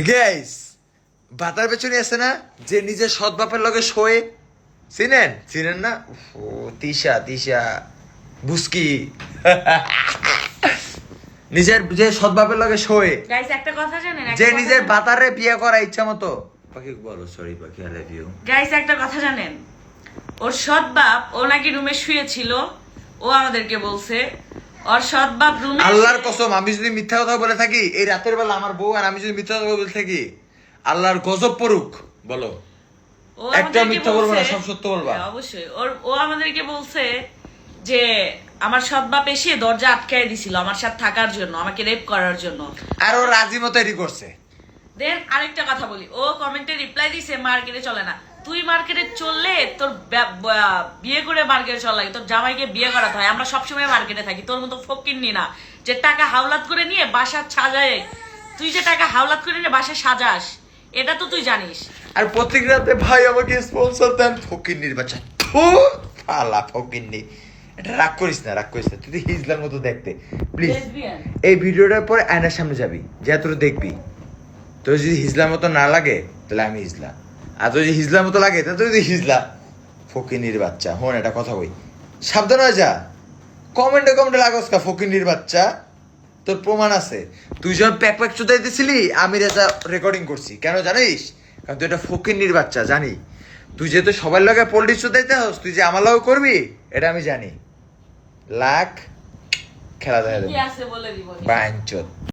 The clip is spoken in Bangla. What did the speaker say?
গাইস বাতার পেছনে আছে না যে নিজের সৎ বাপের লগে শোয়ে, চিনেন না? ও তিশা বুস্কি নিজের যে সৎ বাপের লগে শোয়ে, গাইস একটা কথা জানেন, যে নিজের বাতারে বিয়ে করা ইচ্ছা মতো। পাখি বলো সরি পাখি, আই লাভ ইউ। গাইস একটা কথা জানেন, ওর সৎ বাপ ও নাকি রুমে শুয়েছিল, ও আমাদেরকে বলছে ওর সৎ বাপ রুমে। আল্লাহর কসম আমি যদি মিথ্যা কথা বলে থাকি এই রাতের বেলা আমার বউ আর আমি যদি মিথ্যা কথা বলে থাকি, আল্লাহর গজব পড়ুক। বলো, একটা মিথ্যা বলবো না, সব সত্য বলবা। অবশ্যই ও আমাদেরকে বলছে যে আমার সৎ বাপ এসে দরজা আটকায় দিছিল আমার সাথে থাকার জন্য, আমাকে রেপ করার জন্য। আর ও রাজি মতো এডি করছে। দেন আরেকটা কথা বলি, ও কমেন্টে রিপ্লাই দিছে মার্কেটে চলে না। তুই মার্কেটে চললে তোর বিয়ে করে মার্কেটে চল লাগে, তোর জামাইকে বিয়ে করাতে হয়। আমরা সবসময় মার্কেটে থাকি, তোর মতো ফকিন্নি না যে টাকা হাওলাত করে নিয়ে বাসা সাজায়। তুই যে টাকা হাওলাত করে নিয়ে বাসা সাজাস এটা তো তুই জানিস। আর প্রত্যেক রাতে ভাই আমাকে স্পন্সর দেন, ফকিন্নির বাচ্চা। আলা ফকিন্নি, এটা রাগ করিস না। তুই তো হিজলার মতো দেখতে, প্লিজ। এই ভিডিওটার পরে আয়নার সামনে যাবি, যা তোর দেখবি। তোর যদি হিজলার মতো না লাগে তাহলে আমি হিজলা, আর তোর যদি হিজলার মতো লাগে তাহলে তুই হিজলা। ফকিন্নির বাচ্চা, হন একটা কথা কই, সাবধান হয়ে যা। কমেন্টে লাগস কা ফকিন্নির বাচ্চা, তোর প্রমাণ আছে। তুই যখন প্যাক চুদাইতেছিলি আমি এটা রেকর্ডিং করছি, কেন জানিস? কারণ তুই এটা ফকিন্নির বাচ্চা, জানি। তুই যেহেতু সবার লগে পলিটিক্স চুদাইতে হস, তুই যে আমার লগে করবি এটা আমি জানি। লাখ খেলা দেখা যাবে আছে বলে দিব বাঞ্চত।